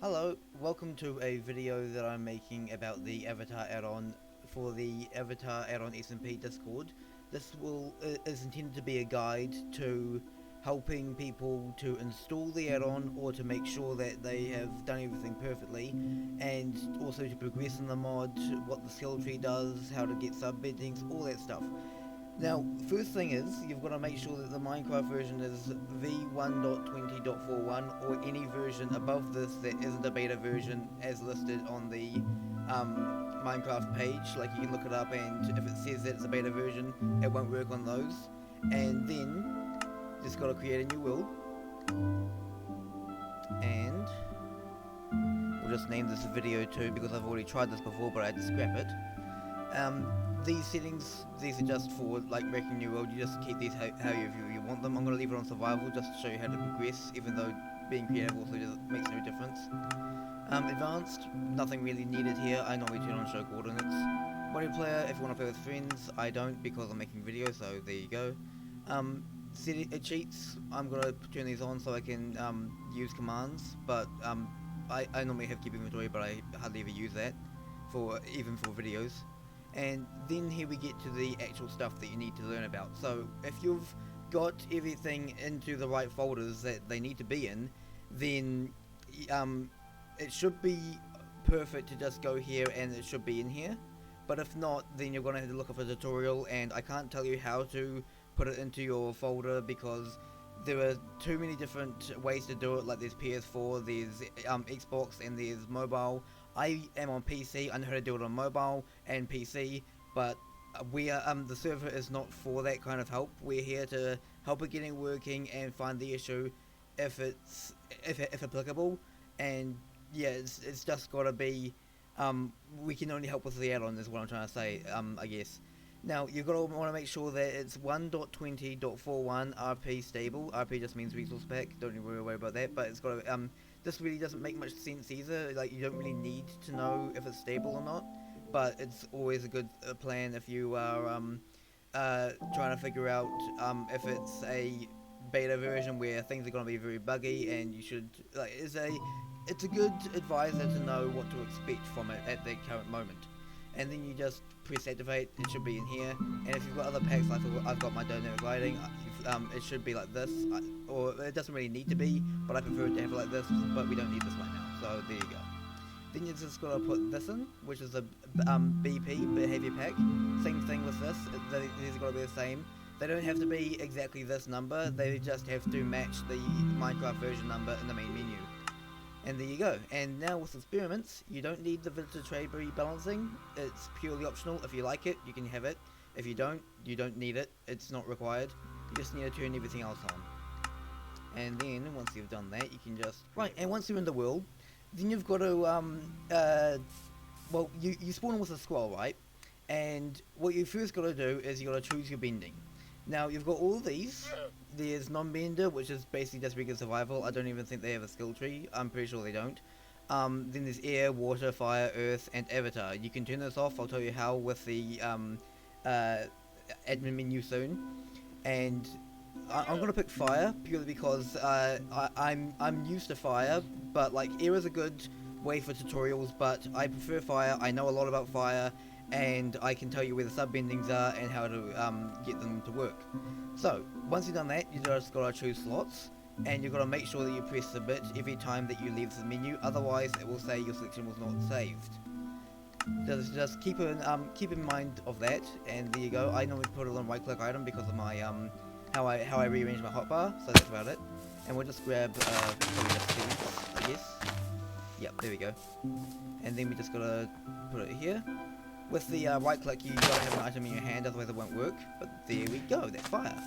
Hello, welcome to a video that I'm making about the Avatar add-on for the Avatar add-on SMP Discord. This is intended to be a guide to helping people to install the add-on or to make sure that they have done everything perfectly, and also to progress in the mod, what the skill tree does, how to get sub-beddings, all that stuff. Now, first thing is, you've got to make sure that the Minecraft version is v1.20.41 or any version above this that isn't a beta version as listed on the Minecraft page. Like, you can look it up, and if it says that it's a beta version, it won't work on those. And then, just got to create a new world. And we'll just name this video 2 because I've already tried this before, but I had to scrap it. These settings, these are just for like making new world. You just keep these however you want them. I'm going to leave it on survival just to show you how to progress, even though being creative also makes no difference. Advanced, nothing really needed here. I normally turn on show coordinates. Multiplayer, if you want to play with friends. I don't because I'm making videos, so there you go. Cheats, I'm going to turn these on so I can use commands, but I normally have keep inventory, but I hardly ever use that even for videos. And then here we get to the actual stuff that you need to learn about. So if you've got everything into the right folders that they need to be in, then it should be perfect to just go here and it should be in here. But if not, then you're going to have to look up a tutorial, and I can't tell you how to put it into your folder because there are too many different ways to do it. Like there's PS4, there's Xbox, and there's mobile. I am on PC. I know how to do it on mobile and PC, but the server is not for that kind of help. We're here to help it getting working and find the issue if applicable. And yeah, it's just got to be. We can only help with the add-on, is what I'm trying to say. I guess. Now you've got to want to make sure that it's 1.20.41 RP stable. RP just means resource pack. Don't even worry about that. But it's got to this really doesn't make much sense either. Like, you don't really need to know if it's stable or not, but it's always a good plan if you are trying to figure out if it's a beta version where things are going to be very buggy, and you should it's a good advisor to know what to expect from it at the current moment. And then you just press activate. It should be in here. And if you've got other packs, like I've got my dynamic lighting, it should be like this, or it doesn't really need to be, but I prefer it to have it like this, but we don't need this right now, so there you go. Then you just gotta put this in, which is a BP, Behaviour pack. Same thing with this, these have gotta be the same. They don't have to be exactly this number, they just have to match the Minecraft version number in the main menu. And there you go. And now with experiments, you don't need the visitor trade rebalancing. It's purely optional. If you like it, you can have it. If you don't need it. It's not required. You just need to turn everything else on. And then once you've done that, you can just and once you're in the world, then you've got to well, you spawn with a scroll, right? And what you first got to do is you got to choose your bending. Now you've got all of these. There's non-bender, which is basically just regular survival. I don't even think they have a skill tree. I'm pretty sure they don't. Then there's air, water, fire, earth, and avatar. You can turn this off. I'll tell you how with the admin menu soon. And I'm gonna pick fire purely because I'm used to fire, but like air is a good way for tutorials. But I prefer fire. I know a lot about fire, and I can tell you where the sub-bendings are and how to get them to work. So, once you've done that, you just gotta choose slots, and you've gotta make sure that you press submit every time that you leave the menu, otherwise it will say your selection was not saved. Just keep in mind of that, and there you go. I normally put it on right click item because of my how I rearrange my hotbar, so that's about it. And we'll just grab probably just seeds, I guess. Yep, there we go. And then we just gotta put it here. With the right click, you gotta have an item in your hand, otherwise it won't work. But there we go, that's fire.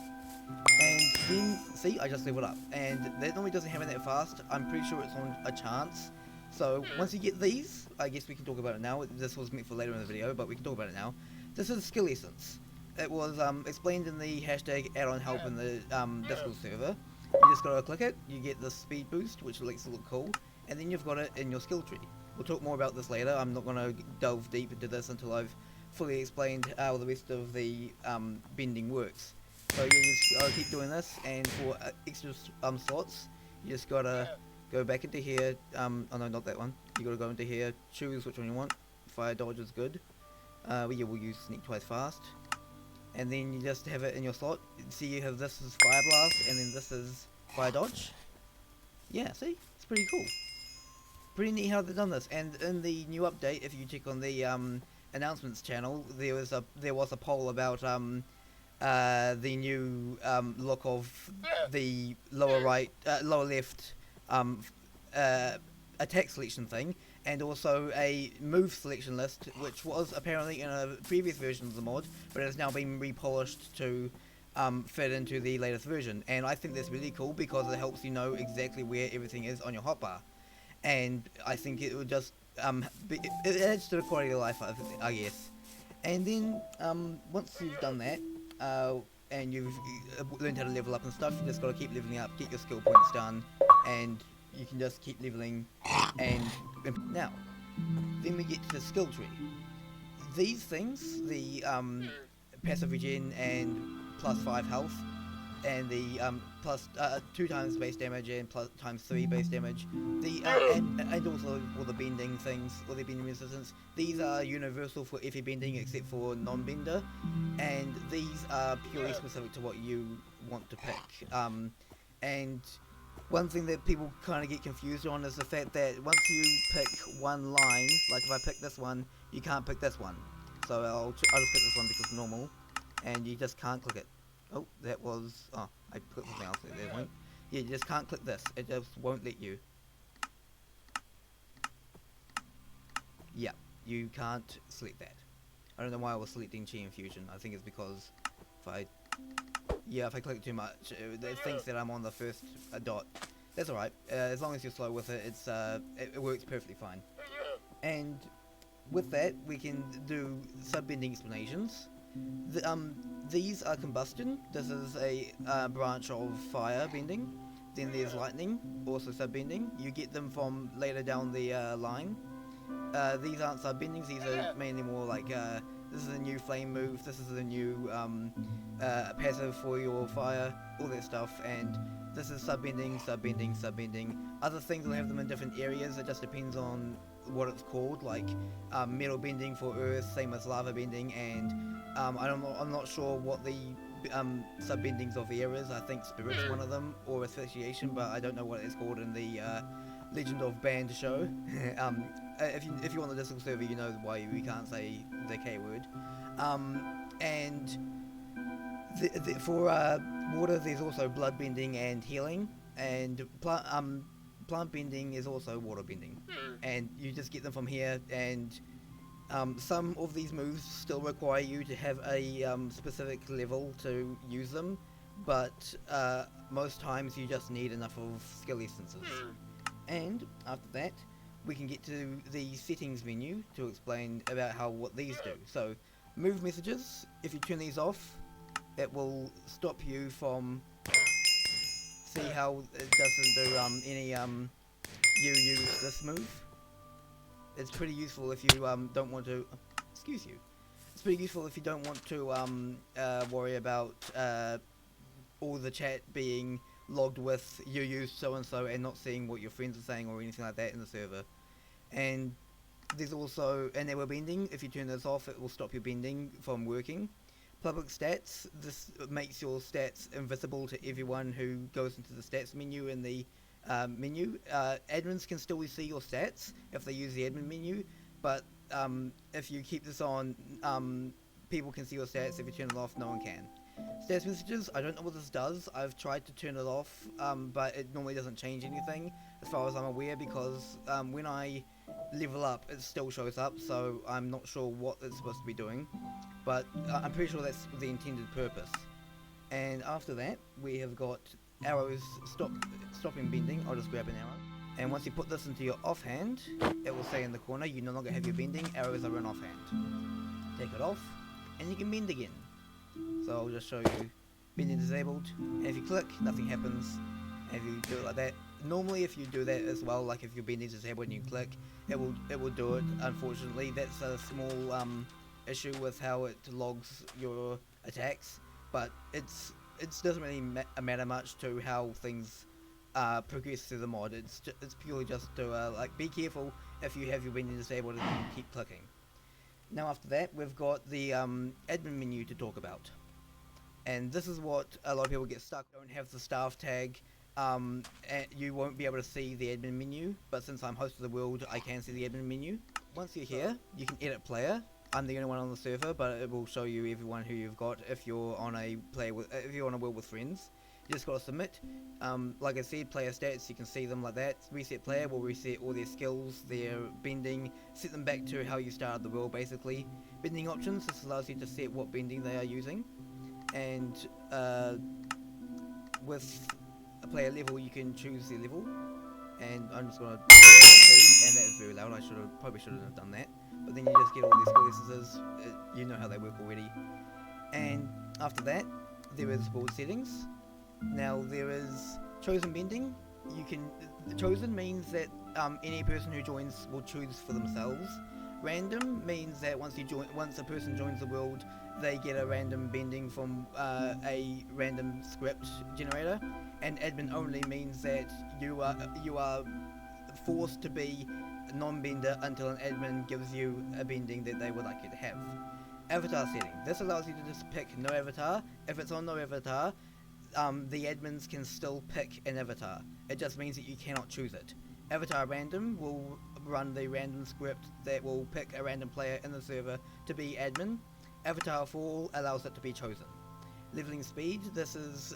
And then, see, I just leveled up. And that normally doesn't happen that fast. I'm pretty sure it's on a chance. So, once you get these, I guess we can talk about it now. This was meant for later in the video, but we can talk about it now. This is skill essence. It was explained in the hashtag add-on help in the Discord server. You just gotta click it, you get the speed boost, which makes it look cool. And then you've got it in your skill tree. We'll talk more about this later. I'm not going to delve deep into this until I've fully explained how the rest of the bending works. So you just keep doing this, and for extra slots, you just gotta go back into here. Oh no, not that one. You gotta go into here, choose which one you want. Fire dodge is good. We'll use sneak twice fast. And then you just have it in your slot. See, you have this is fire blast, and then this is fire dodge. Yeah, see? It's pretty cool. Pretty neat how they've done this. And in the new update, if you check on the announcements channel, there was a poll about the new look of the lower left attack selection thing, and also a move selection list, which was apparently in a previous version of the mod, but has now been repolished to fit into the latest version. And I think that's really cool because it helps you know exactly where everything is on your hotbar. And I think it would just it adds to the quality of life, I guess. And then once you've done that, and you've learned how to level up and stuff, you just got to keep leveling up, get your skill points done, and you can just keep leveling. And now, then we get to the skill tree. These things, the passive regen and +5 health, and the plus 2 times base damage and plus times 3 base damage, and also all the bending things, all the bending resistance. These are universal for every bending except for non-bender, and these are purely specific to what you want to pick. And one thing that people kind of get confused on is the fact that once you pick one line, like if I pick this one, you can't pick this one. So I'll just pick this one because it's normal, and you just can't click it. Oh, that was... oh, I clicked something else at that point. Yeah, you just can't click this. It just won't let you. Yeah, you can't select that. I don't know why I was selecting Chi Infusion. I think it's because if I... yeah, if I click too much, it thinks that I'm on the first dot. That's alright. As long as you're slow with it, it works perfectly fine. And with that, we can do sub-bending explanations. These are combustion. This is a branch of fire bending. Then there's lightning, also sub-bending. You get them from later down the line. These aren't sub-bendings, these are mainly more like, this is a new flame move, this is a new passive for your fire, all that stuff, and this is sub-bending, sub-bending, sub-bending. Other things will have them in different areas, it just depends on what it's called, like metal bending for earth, same as lava bending, and I'm not sure what the sub-bendings of air is. I think spirit's one of them, or asphyxiation, but I don't know what it's called in the Legend of Pai Sho. If you're on the Discord server, you know why we can't say the K word. And for water, there's also blood bending and healing, and plant bending is also water bending, and you just get them from here. And some of these moves still require you to have a specific level to use them, but most times you just need enough of skill essences. And after that, we can get to the settings menu to explain about what these do. So, move messages, if you turn these off, it will stop you from... see how it doesn't do any you use this move. It's pretty useful if you don't want to... excuse you. It's pretty useful if you don't want to worry about all the chat being logged with you use so and so and not seeing what your friends are saying or anything like that in the server. And there's also an error bending. If you turn this off, it will stop your bending from working. Public stats, this makes your stats invisible to everyone who goes into the stats menu in the menu. Admins can still see your stats if they use the admin menu, but if you keep this on, people can see your stats. If you turn it off, no one can. Stats messages, I don't know what this does. I've tried to turn it off, but it normally doesn't change anything as far as I'm aware, because when I level up, it still shows up, so I'm not sure what it's supposed to be doing, but I'm pretty sure that's the intended purpose. And after that, we have got arrows stopping bending. I'll just grab an arrow, and once you put this into your offhand, it will say in the corner you no longer have your bending, arrows are in offhand. Take it off, and you can bend again. So I'll just show you bending disabled, and if you click, nothing happens. And if you do it like that, normally if you do that as well, like if your bending is disabled and you click, it will do it. Unfortunately, that's a small issue with how it logs your attacks, but it doesn't really matter much to how things progress through the mod. It's purely just to like be careful if you have your bending disabled and keep clicking. Now after that, we've got the admin menu to talk about, and this is what a lot of people get stuck. Don't have the staff tag. And you won't be able to see the admin menu, but since I'm host of the world, I can see the admin menu. Once you're here, you can edit player. I'm the only one on the server, but it will show you everyone who you've got if you're on a if you're on a world with friends. You just gotta submit. Like I said, player stats, you can see them like that. Reset player will reset all their skills, their bending, set them back to how you started the world basically. Bending options, this allows you to set what bending they are using. And with a player level, you can choose their level. And I'm just gonna see, and that is very loud. I probably shouldn't have done that. But then you just get all these skill lists. You know how they work already. And after that, there is board settings. Now there is chosen bending. Chosen means that any person who joins will choose for themselves. Random means that once a person joins the world, they get a random bending from a random script generator. And admin only means that you are forced to be non-bender until an admin gives you a bending that they would like you to have. Avatar setting. This allows you to just pick no avatar. If it's on no avatar, the admins can still pick an avatar. It just means that you cannot choose it. Avatar random will run the random script that will pick a random player in the server to be admin. Avatar for all allows it to be chosen. Leveling speed, this is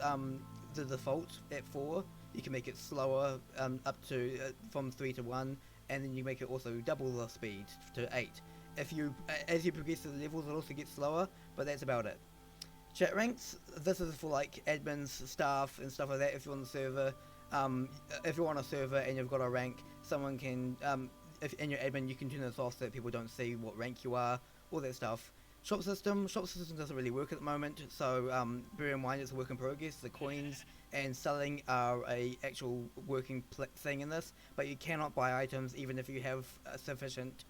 the default at 4. You can make it slower up to from 3 to 1, and then you make it also double the speed to 8. If you as you progress through the levels, it also gets slower, but that's about it. Chat ranks, this is for like admins, staff, and stuff like that. If you're on the server, if you're on a server and you've got a rank, someone can, if in your admin, you can turn this off so that people don't see what rank you are, all that stuff. Shop system doesn't really work at the moment, so bear in mind it's a work in progress. The coins and selling are a actual working thing in this, but you cannot buy items even if you have sufficient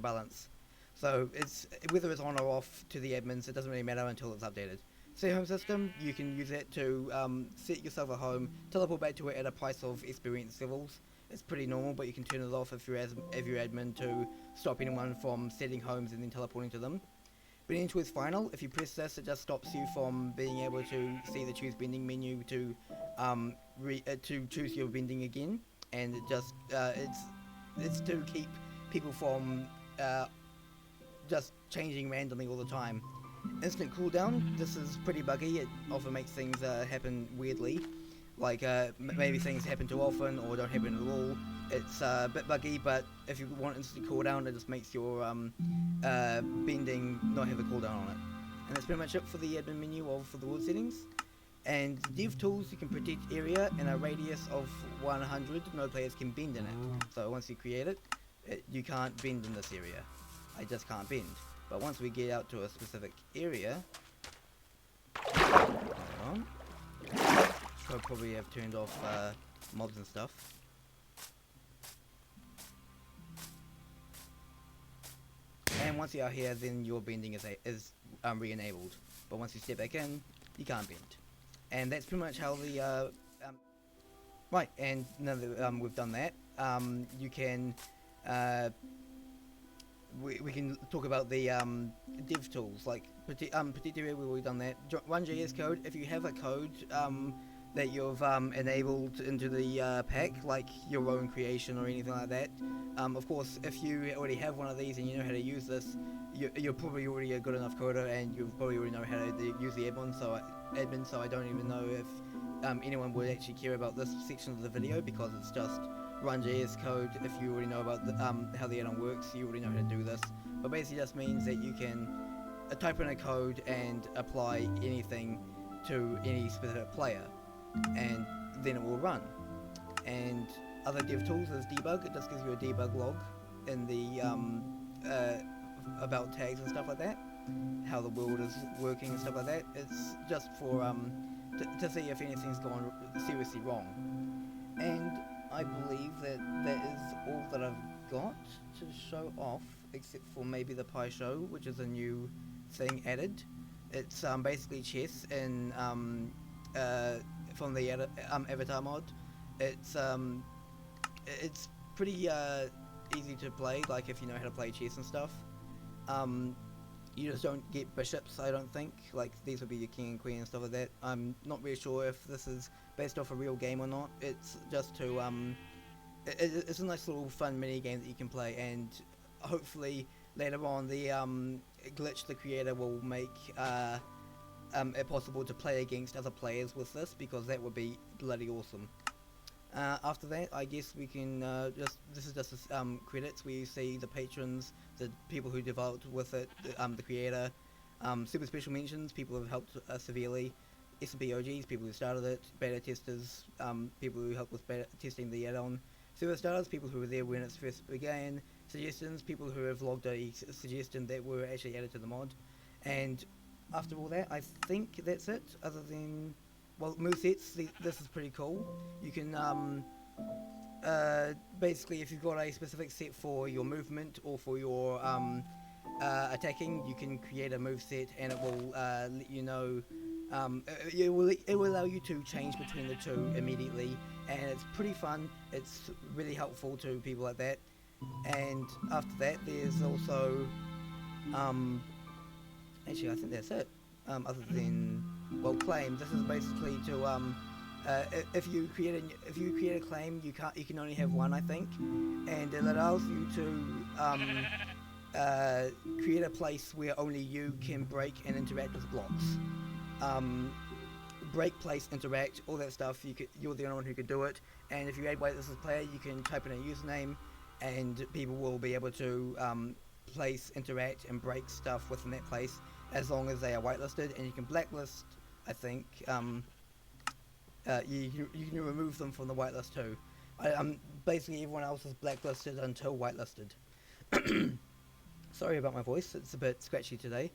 balance. So it's whether it's on or off to the admins, it doesn't really matter until it's updated. Set home system, you can use that to set yourself a home, teleport back to it at a price of experience levels. It's pretty normal, but you can turn it off if you're admin to stop anyone from setting homes and then teleporting to them. Bending choice final, if you press this, it just stops you from being able to see the choose bending menu to choose your bending again, and it just it's to keep people from just changing randomly all the time. Instant cooldown, this is pretty buggy. It often makes things happen weirdly. Like maybe things happen too often or don't happen at all. It's a bit buggy, but if you want instant cooldown, it just makes your bending not have a cooldown on it. And that's pretty much it for the admin menu for the world settings. And dev tools, you can protect area in a radius of 100. No players can bend in it. So once you create it, you can't bend in this area. I just can't bend. But once we get out to a specific area, hold on. So I'll probably have turned off mobs and stuff. And once you are here, then your bending is re-enabled. But once you step back in, you can't bend. And that's pretty much how the right. And now that we've done that, you can we can talk about the dev tools like protect area. We've already done that. Run JS code. If you have a code that you've enabled into the pack, like your own creation or anything like that. Of course, if you already have one of these and you know how to use this, you're probably already a good enough coder, and you probably already know how to use the admin. So I don't even know if anyone would actually care about this section of the video, because it's just run JS code. If you already know about how the add-on works, you already know how to do this. But basically, just means that you can type in a code and apply anything to any specific player, and then it will run. And other dev tools is debug. It just gives you a debug log in the about tags and stuff like that, how the world is working and stuff like that. It's just for to see if anything's gone seriously wrong. And I believe that is all that I've got to show off, except for maybe the Pai Sho, which is a new thing added. It's basically chess in from the avatar mod. It's pretty easy to play, like if you know how to play chess and stuff. You just don't get bishops, I don't think. Like, these would be your king and queen and stuff like that. I'm not really sure if this is based off a real game or not. It's just to, it's a nice little fun mini game that you can play, and hopefully later on the Glitch, the creator, will make it possible to play against other players with this, because that would be bloody awesome. After that, I guess we can this is just credits where you see the patrons, the people who developed with it, the creator, super special mentions, people who have helped severely, S&P OGs, people who started it, beta testers, people who helped with beta testing the add-on, server starters, people who were there when it first began, suggestions, people who have logged a suggestion that were actually added to the mod, and after all that, I think that's it, other than... Well, movesets, this is pretty cool. You can, basically, if you've got a specific set for your movement or for your attacking, you can create a moveset, and it will let you know, it will allow you to change between the two immediately, and it's pretty fun. It's really helpful to people like that. And after that, there's also, actually, I think that's it. Other than, well, claim. This is basically to if you create a claim, you can only have one, I think, and it allows you to create a place where only you can break and interact with blocks. Break, place, interact, all that stuff. You're the only one who can do it. And if you add whitelisted player, you can type in a username, and people will be able to place, interact, and break stuff within that place, as long as they are whitelisted. And you can blacklist, I think, you can remove them from the whitelist too. Basically everyone else is blacklisted until whitelisted. Sorry about my voice, it's a bit scratchy today.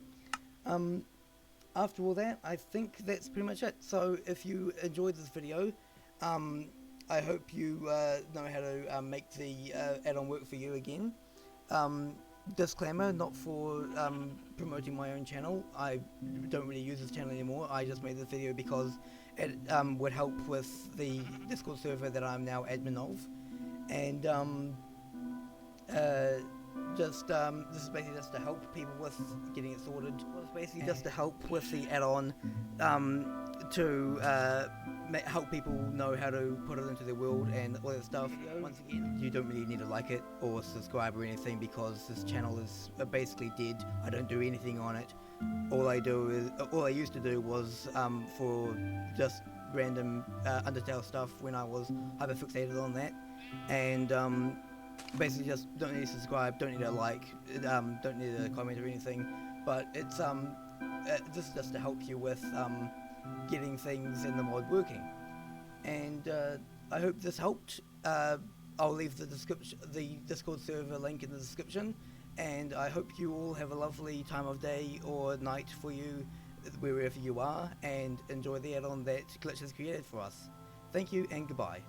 After all that, I think that's pretty much it. So if you enjoyed this video, I hope you know how to make the add-on work for you again. Disclaimer, not for promoting my own channel. I don't really use this channel anymore. I just made this video because it would help with the Discord server that I'm now admin of, and this is basically just to help people with getting it sorted. Well, it's basically just to help with the add-on, to help people know how to put it into their world and all that stuff. Once again, you don't really need to like it or subscribe or anything, because this channel is basically dead. I don't do anything on it. All I used to do was for just random Undertale stuff when I was hyper fixated on that, and basically just don't need to subscribe, don't need to like, don't need to comment or anything, but it's this is just to help you with getting things in the mod working. And I hope this helped. I'll leave the Discord server link in the description, and I hope you all have a lovely time of day or night for you wherever you are, and enjoy the add-on that Glitch has created for us. Thank you and goodbye.